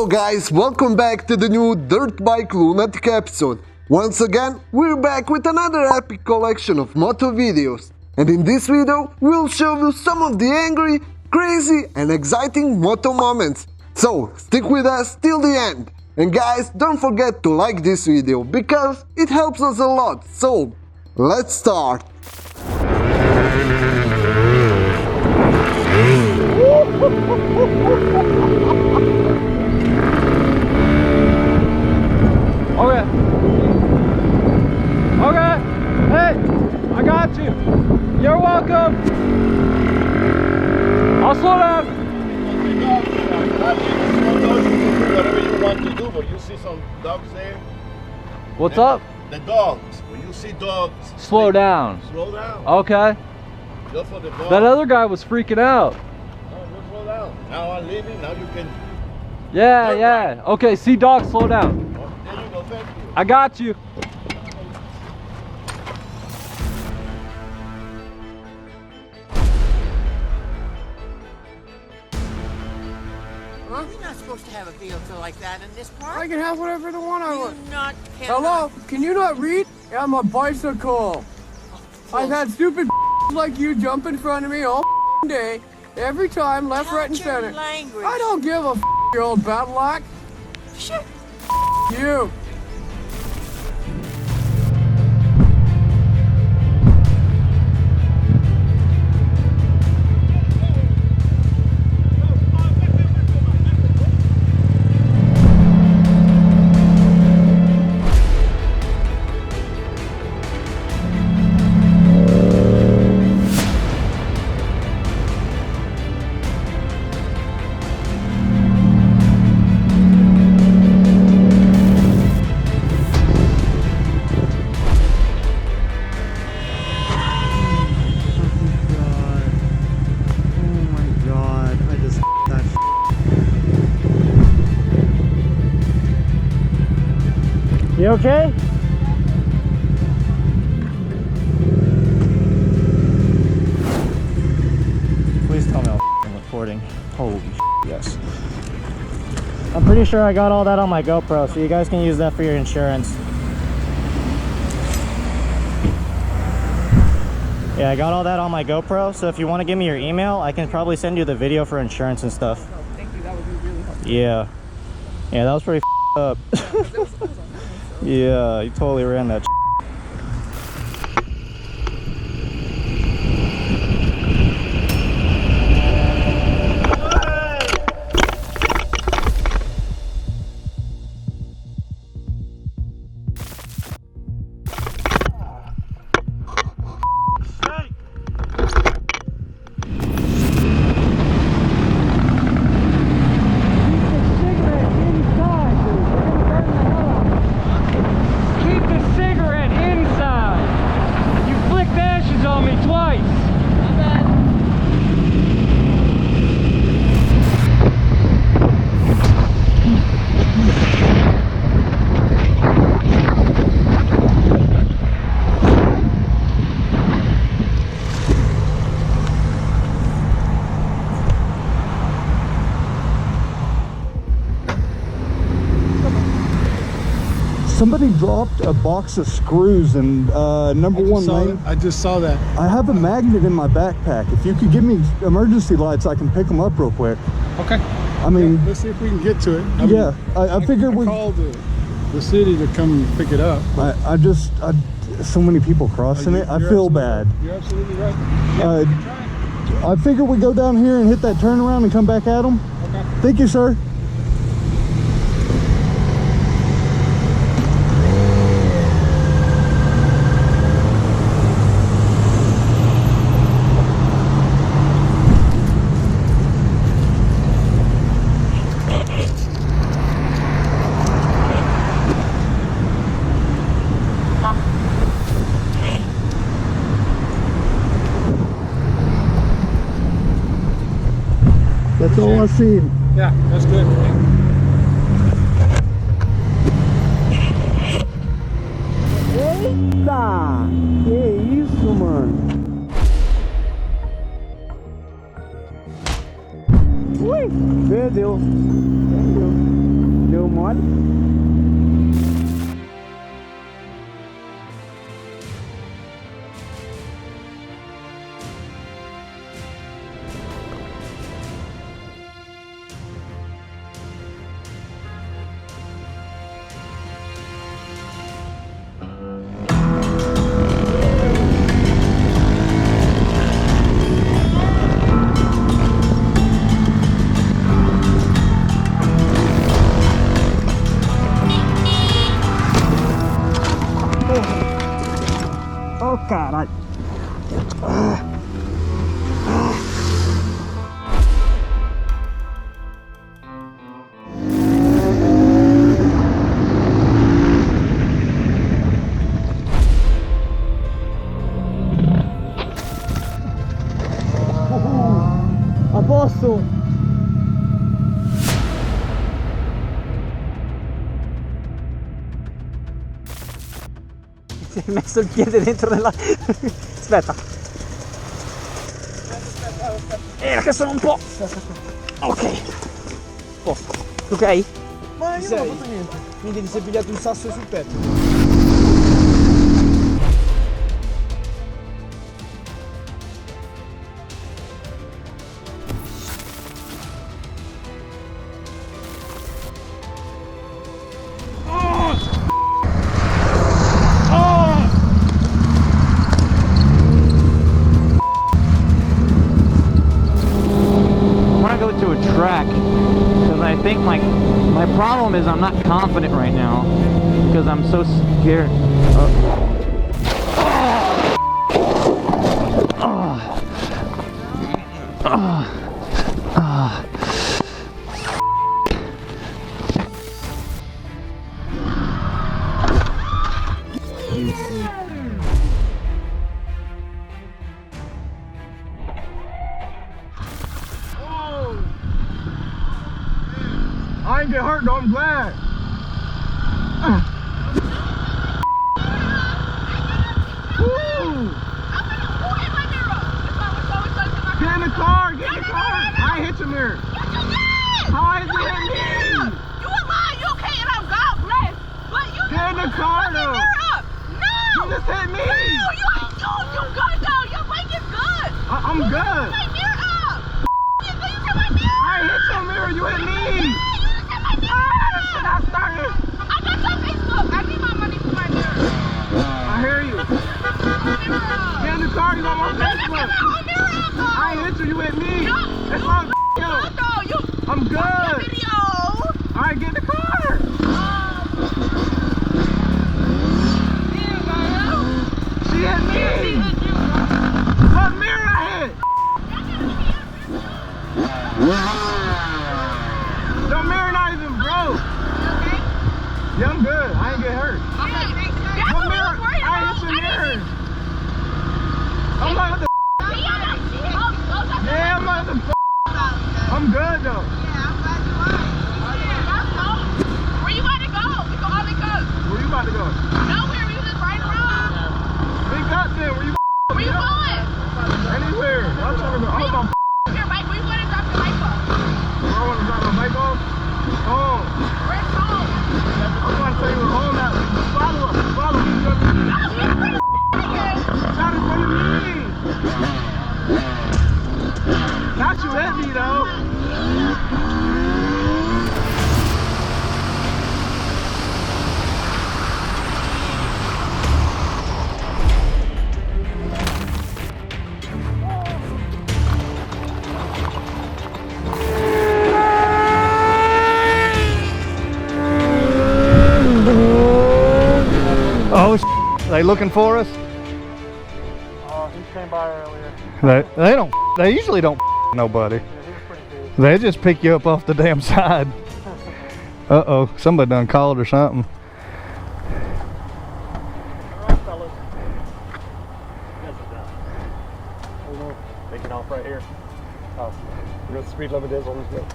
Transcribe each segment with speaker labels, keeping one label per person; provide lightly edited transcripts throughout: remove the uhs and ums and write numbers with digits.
Speaker 1: Hello guys, welcome back to the new DirtBike Lunatic episode. Once again, we're back with another epic collection of moto videos. And in this video, we'll show you some of the angry, crazy and exciting moto moments. So, stick with us till the end. And guys, don't forget to like this video because it helps us a lot. So, let's start.
Speaker 2: Okay. Okay. Hey, I got you. You're welcome. I'll slow down.
Speaker 3: Whatever you want to do, but you see some dogs there.
Speaker 2: What's up?
Speaker 3: The dogs. When you see dogs,
Speaker 2: Slow down.
Speaker 3: Slow down.
Speaker 2: Okay.
Speaker 3: Just for the dogs.
Speaker 2: That other guy was freaking out.
Speaker 3: No, just slow down. Now I'm leaving. Now you can.
Speaker 2: Yeah, yeah. Okay, see dogs, slow down.
Speaker 3: Oh, there you go. Thank you.
Speaker 2: I got you.
Speaker 4: You're not supposed to have a vehicle like that in this park.
Speaker 5: I can have whatever the one I want.
Speaker 4: You not
Speaker 5: Hello? Can you not read? I'm a bicycle. I've had stupid like you jump in front of me all day, every time, left, right, and center.
Speaker 4: Language.
Speaker 5: I don't give a you old battle lock.
Speaker 4: Shit.
Speaker 5: You.
Speaker 2: You okay?
Speaker 6: Please tell me I'm recording. Holy yes. I'm pretty sure I got all that on my GoPro, so you guys can use that for your insurance. Yeah, I got all that on my GoPro, so if you want to give me your email, I can probably send you the video for insurance and stuff.
Speaker 5: Oh, thank you. That would be really helpful.
Speaker 6: Yeah. Yeah, that was pretty up. Yeah, you totally ran that.
Speaker 7: Somebody dropped a box of screws in number one lane.
Speaker 8: I just saw that.
Speaker 7: I have a magnet in my backpack. If you could give me emergency lights, I can pick them up real quick.
Speaker 8: Okay.
Speaker 7: I mean,
Speaker 8: let's see if we can get to it.
Speaker 7: I figured we
Speaker 8: called the city to come pick it up.
Speaker 7: I so many people crossing it. I feel bad.
Speaker 8: You're absolutely right. Yeah,
Speaker 7: I figured we go down here and hit that turnaround and come back at them.
Speaker 8: okay.
Speaker 7: Thank you, sir. That's all I seen.
Speaker 8: Yeah, that's good.
Speaker 7: Eita! Que isso, mano? Ui! Perdeu. Perdeu.
Speaker 6: one. Oh, caralho. A posto! Si è messo il piede dentro nella... Aspetta. Che sono un po'... Ok. Posto. Ok?
Speaker 5: Ma io non ho fatto niente.
Speaker 6: Quindi ti sei pigliato un sasso sul petto.
Speaker 9: To a track because I think my problem is I'm not confident right now because I'm so scared.
Speaker 3: I ain't get hurt though, I'm glad. Get in the car, get in the car. I ain't hit your mirror. How I hit you hit me?
Speaker 10: You alive, you okay, and I'm God blessed. But you
Speaker 3: Get in the car though.
Speaker 10: No!
Speaker 3: You just hit me.
Speaker 10: No, you ain't you good though. Your bike is good.
Speaker 3: I'm good.
Speaker 10: My mirror up. You hit my mirror.
Speaker 3: I ain't hit your mirror, you hit me. I started.
Speaker 10: I got your Facebook. I need my money for my mirror.
Speaker 3: I hear you. Get in the car, you got my Facebook. I ain't hit you, you hit me. That's all you. I'm good. Alright, get in the car. She hit me. What mirror I hit? The mirror not even broke. Yeah, I'm good. I ain't get hurt. What mirror? I hit your mirror. I'm not the. Yeah, I'm not the. I'm good though.
Speaker 10: Where you about to go? We can only go.
Speaker 3: Where you about to go?
Speaker 10: Nowhere. We just right around.
Speaker 3: Big cut then. Where you?
Speaker 10: Where you going?
Speaker 3: Anywhere. I'm trying to go. I'm on.
Speaker 10: Your bike. Where you want to drop your bike off?
Speaker 3: I want to drop my bike off. Home.
Speaker 10: Where's home?
Speaker 3: I'm trying to tell you where home at. Follow us. Follow me. Not in front of me. Not you hit me though.
Speaker 7: Oh, they looking for us?
Speaker 6: He came by earlier.
Speaker 7: They usually don't nobody.
Speaker 6: Yeah, he was pretty big.
Speaker 7: They just pick you up off the damn side. Uh-oh, somebody done called or something.
Speaker 6: Alright, fellas. You guys are done. Oh no, taking off right here. Oh, you know what the speed limit is on this road?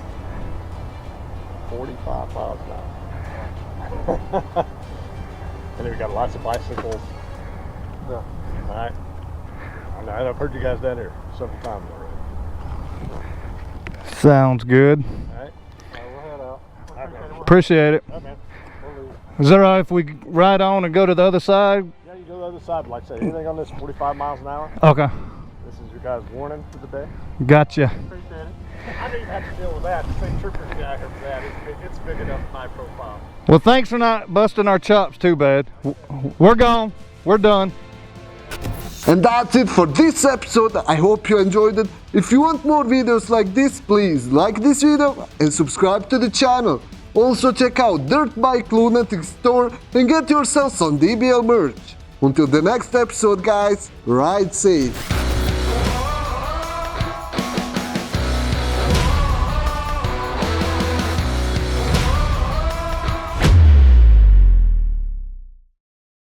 Speaker 6: 45 miles an hour. And then we got lots of bicycles. Yeah. Alright. I know, I've heard you guys down here several times already.
Speaker 7: Sounds good.
Speaker 6: Alright, we'll head out.
Speaker 8: Appreciate it.
Speaker 6: Yeah, man. We'll leave.
Speaker 8: Is that right if we ride on and go to the other side?
Speaker 6: Yeah, you go to the other side. Like I said, anything on this 45 miles an hour.
Speaker 8: Okay.
Speaker 6: This is your guys' warning for the day.
Speaker 8: Gotcha.
Speaker 6: Appreciate it. I didn't even have to deal with that. The same trooper jacker for that. It's big enough high profile.
Speaker 8: Well, thanks for not busting our chops too bad. We're gone. We're done.
Speaker 1: And that's it for this episode. I hope you enjoyed it. If you want more videos like this, please like this video and subscribe to the channel. Also check out DirtBike Lunatic store and get yourself some DBL merch. Until the next episode guys, ride safe.